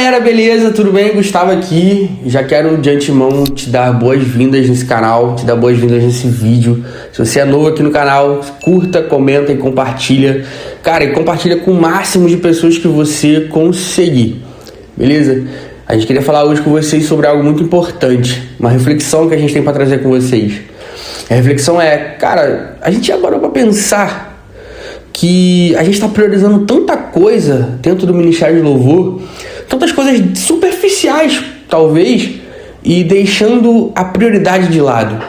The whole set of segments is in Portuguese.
galera, beleza? Tudo bem? Gustavo aqui. Já quero de antemão te dar boas-vindas nesse canal, te dar boas-vindas nesse vídeo. Se você é novo aqui no canal, curta, comenta e compartilha. Cara, e compartilha com o máximo de pessoas que você conseguir, beleza? A gente queria falar hoje com vocês sobre algo muito importante, uma reflexão que a gente tem para trazer com vocês. A reflexão é, cara, a gente já parou para pensar que a gente está priorizando tanta coisa dentro do Ministério de Louvor, tantas coisas superficiais, talvez, e deixando a prioridade de lado.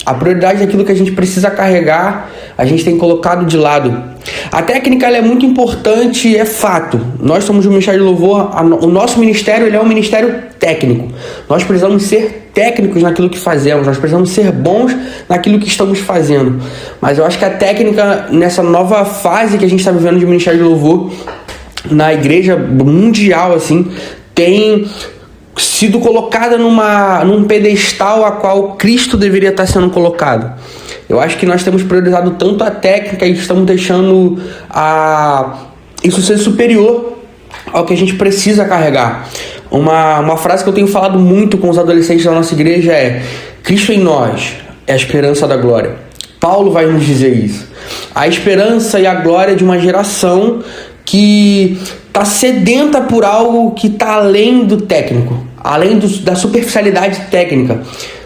A prioridade daquilo que a gente precisa carregar, a gente tem colocado de lado. A técnica ela é muito importante, é fato. Nós somos o Ministério de Louvor, o nosso ministério ele é um ministério técnico. Nós precisamos ser técnicos naquilo que fazemos, nós precisamos ser bons naquilo que estamos fazendo. Mas eu acho que a técnica, nessa nova fase que a gente está vivendo de Ministério de Louvor, na igreja mundial, assim, tem sido colocada num pedestal a qual Cristo deveria estar sendo colocado. Eu acho que nós temos priorizado tanto a técnica e estamos deixando isso ser superior ao que a gente precisa carregar. Uma frase que eu tenho falado muito com os adolescentes da nossa igreja é: Cristo em nós é a esperança da glória. Paulo vai nos dizer isso. A esperança e a glória de uma geração que está sedenta por algo que está além do técnico, além da superficialidade técnica.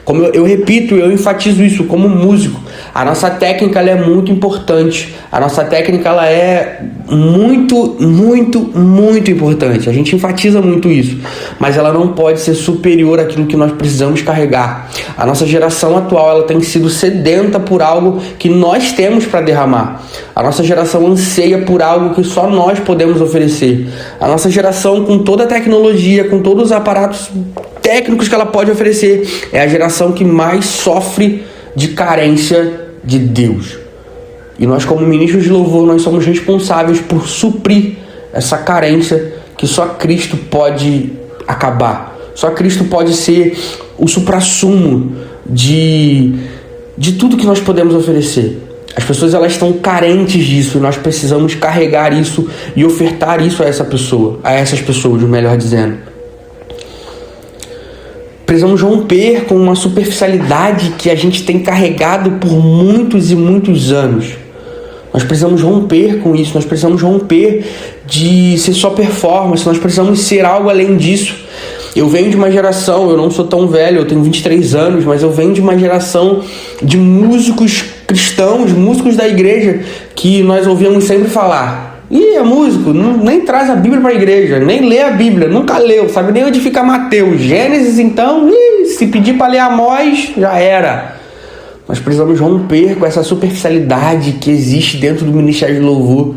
Como eu repito, eu enfatizo isso como músico. A nossa técnica ela é muito importante. A nossa técnica ela é muito, muito, muito importante. A gente enfatiza muito isso. Mas ela não pode ser superior àquilo que nós precisamos carregar. A nossa geração atual ela tem sido sedenta por algo que nós temos para derramar. A nossa geração anseia por algo que só nós podemos oferecer. A nossa geração, com toda a tecnologia, com todos os aparatos técnicos que ela pode oferecer, é a geração que mais sofre de carência de Deus. E nós, como ministros de louvor, nós somos responsáveis por suprir essa carência que só Cristo pode acabar. Só Cristo pode ser o suprassumo de tudo que nós podemos oferecer. As pessoas elas estão carentes disso e nós precisamos carregar isso e ofertar isso a essas pessoas, melhor dizendo. Precisamos romper com uma superficialidade que a gente tem carregado por muitos e muitos anos. Nós precisamos romper com isso, nós precisamos romper de ser só performance, nós precisamos ser algo além disso. Eu venho de uma geração, eu não sou tão velho, eu tenho 23 anos, mas eu venho de uma geração de músicos cristãos, músicos da igreja, que nós ouvíamos sempre falar: é músico, nem traz a Bíblia para a igreja, nem lê a Bíblia, nunca leu, sabe nem onde fica Mateus, Gênesis, então, se pedir para ler Amós, já era. Nós precisamos romper com essa superficialidade que existe dentro do Ministério de Louvor,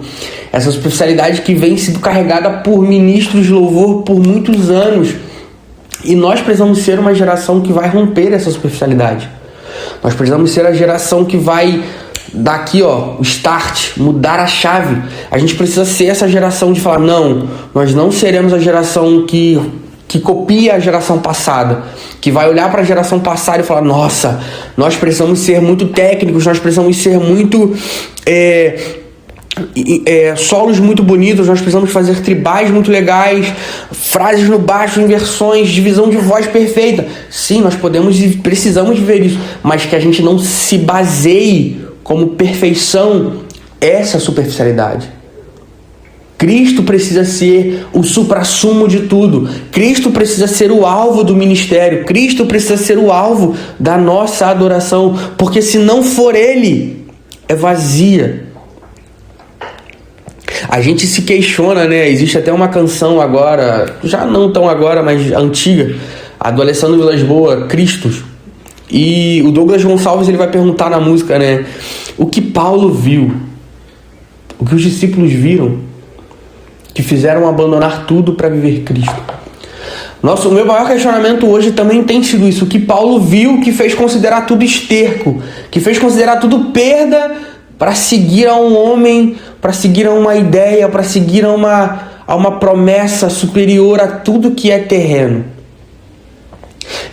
essa superficialidade que vem sendo carregada por ministros de louvor por muitos anos, e nós precisamos ser uma geração que vai romper essa superficialidade. Nós precisamos ser a geração que vai daqui, o start, mudar a chave. A gente precisa ser essa geração de falar: não, nós não seremos a geração que copia a geração passada, que vai olhar para a geração passada e falar: nossa, nós precisamos ser muito técnicos, nós precisamos ser muito solos muito bonitos, nós precisamos fazer tribais muito legais, frases no baixo, inversões, divisão de voz perfeita. Sim, nós podemos e precisamos ver isso, mas que a gente não se baseie como perfeição essa superficialidade. Cristo precisa ser o suprassumo de tudo. Cristo precisa ser o alvo do ministério. Cristo precisa ser o alvo da nossa adoração, porque se não for Ele, é vazia. A gente se questiona, né? Existe até uma canção agora, já não tão agora, mas antiga, a do Alessandro Vilas Boas, Cristos. E o Douglas Gonçalves ele vai perguntar na música, né? O que Paulo viu, o que os discípulos viram, que fizeram abandonar tudo para viver Cristo. O meu maior questionamento hoje também tem sido isso. O que Paulo viu que fez considerar tudo esterco, que fez considerar tudo perda para seguir a um homem, para seguir a uma ideia, para seguir a uma promessa superior a tudo que é terreno.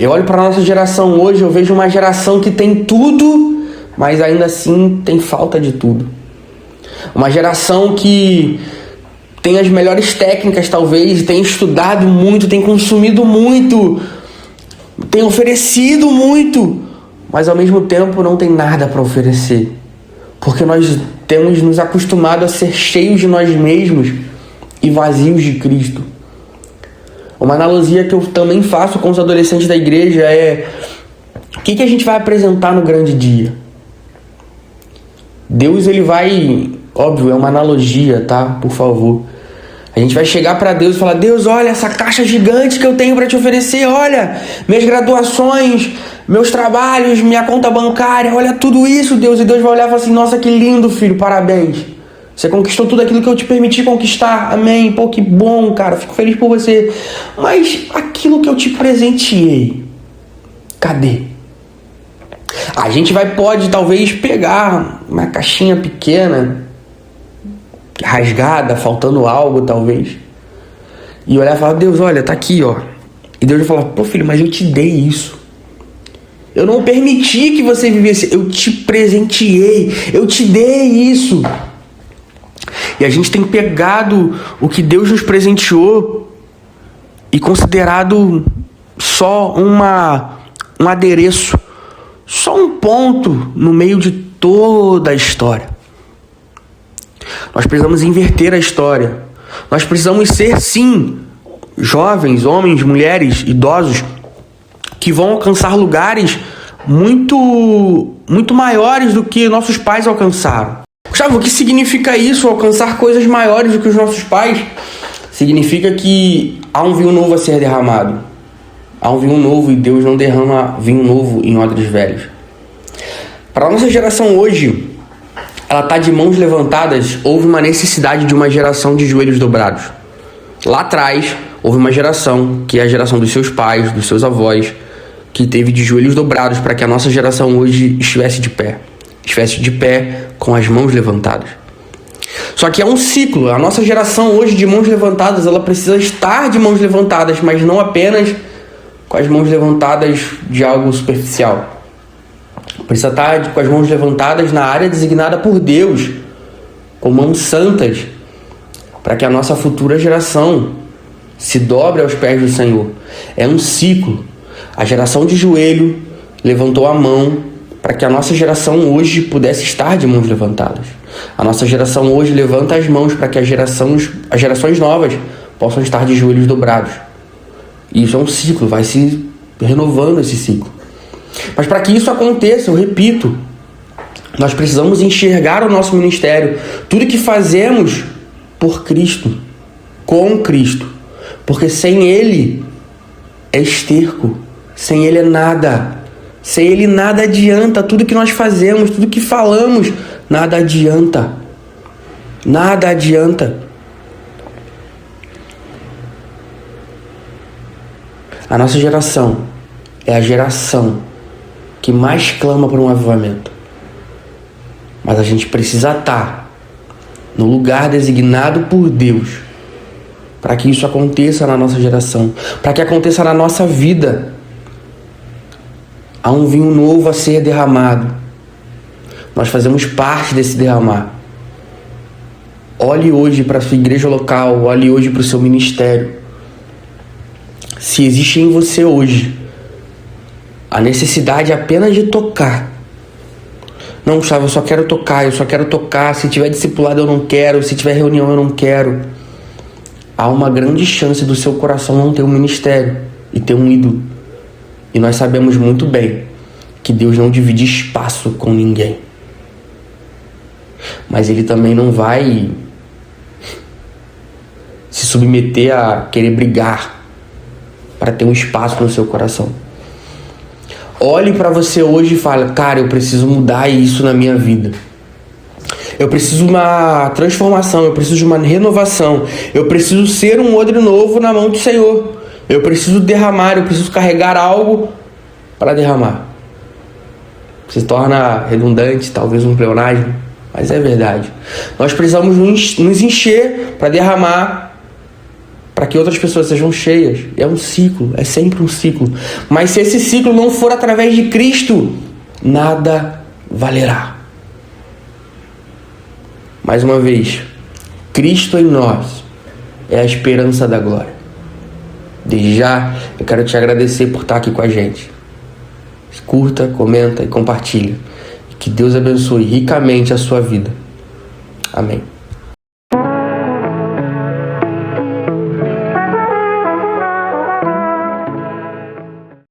Eu olho para a nossa geração hoje, eu vejo uma geração que tem tudo, mas ainda assim tem falta de tudo. Uma geração que tem as melhores técnicas talvez, tem estudado muito, tem consumido muito, tem oferecido muito, mas ao mesmo tempo não tem nada para oferecer, porque nós temos nos acostumado a ser cheios de nós mesmos e vazios de Cristo. Uma analogia que eu também faço com os adolescentes da igreja é: o que a gente vai apresentar no grande dia? Deus, ele vai... Óbvio, é uma analogia, tá? Por favor. A gente vai chegar para Deus e falar: Deus, olha essa caixa gigante que eu tenho para te oferecer. Olha, minhas graduações, meus trabalhos, minha conta bancária. Olha tudo isso, Deus. E Deus vai olhar e falar assim: nossa, que lindo, filho, parabéns. Você conquistou tudo aquilo que eu te permiti conquistar. Amém. Pô, que bom, cara. Fico feliz por você. Mas aquilo que eu te presenteei, cadê? A gente pode talvez pegar uma caixinha pequena, rasgada, faltando algo talvez, e olhar e falar: Deus, olha, tá aqui, ó. E Deus vai falar: pô, filho, mas eu te dei isso. Eu não permiti que você vivesse. Eu te presenteei. Eu te dei isso. E a gente tem pegado o que Deus nos presenteou e considerado só um adereço, só um ponto no meio de toda a história. Nós precisamos inverter a história. Nós precisamos ser, sim, jovens, homens, mulheres, idosos, que vão alcançar lugares muito maiores do que nossos pais alcançaram. Gustavo, o que significa isso? Alcançar coisas maiores do que os nossos pais? Significa que há um vinho novo a ser derramado. Há um vinho novo e Deus não derrama vinho novo em odres velhos. Para a nossa geração hoje, ela está de mãos levantadas. Houve uma necessidade de uma geração de joelhos dobrados. Lá atrás, houve uma geração, que é a geração dos seus pais, dos seus avós, que teve de joelhos dobrados para que a nossa geração hoje estivesse de pé. Estivesse de pé com as mãos levantadas. Só que é um ciclo. A nossa geração hoje de mãos levantadas, ela precisa estar de mãos levantadas, mas não apenas com as mãos levantadas de algo superficial. Precisa estar com as mãos levantadas na área designada por Deus, com mãos santas, para que a nossa futura geração se dobre aos pés do Senhor. É um ciclo. A geração de joelho levantou a mão para que a nossa geração hoje pudesse estar de mãos levantadas. A nossa geração hoje levanta as mãos para que as gerações novas possam estar de joelhos dobrados. E isso é um ciclo, vai se renovando esse ciclo. Mas para que isso aconteça, eu repito, nós precisamos enxergar o nosso ministério, tudo que fazemos por Cristo, com Cristo. Porque sem Ele é esterco, sem Ele é nada. Sem Ele nada adianta. Tudo que nós fazemos, tudo que falamos, nada adianta. Nada adianta. A nossa geração é a geração que mais clama por um avivamento. Mas a gente precisa estar no lugar designado por Deus para que isso aconteça na nossa geração, para que aconteça na nossa vida. Há um vinho novo a ser derramado. Nós fazemos parte desse derramar. Olhe hoje para a sua igreja local, olhe hoje para o seu ministério. Se existe em você hoje a necessidade apenas de tocar. Não, Gustavo, eu só quero tocar. Se tiver discipulado eu não quero, se tiver reunião eu não quero. Há uma grande chance do seu coração não ter um ministério e ter um ídolo. E nós sabemos muito bem que Deus não divide espaço com ninguém. Mas Ele também não vai se submeter a querer brigar para ter um espaço no seu coração. Olhe para você hoje e fale: cara, eu preciso mudar isso na minha vida. Eu preciso de uma transformação, eu preciso de uma renovação. Eu preciso ser um odre novo na mão do Senhor. Eu preciso derramar, eu preciso carregar algo para derramar. Se torna redundante, talvez um pleonasmo, mas é verdade. Nós precisamos nos encher para derramar, para que outras pessoas sejam cheias. É um ciclo, é sempre um ciclo. Mas se esse ciclo não for através de Cristo, nada valerá. Mais uma vez, Cristo em nós, é a esperança da glória. Desde já, eu quero te agradecer por estar aqui com a gente. Curta, comenta e compartilha. Que Deus abençoe ricamente a sua vida. Amém.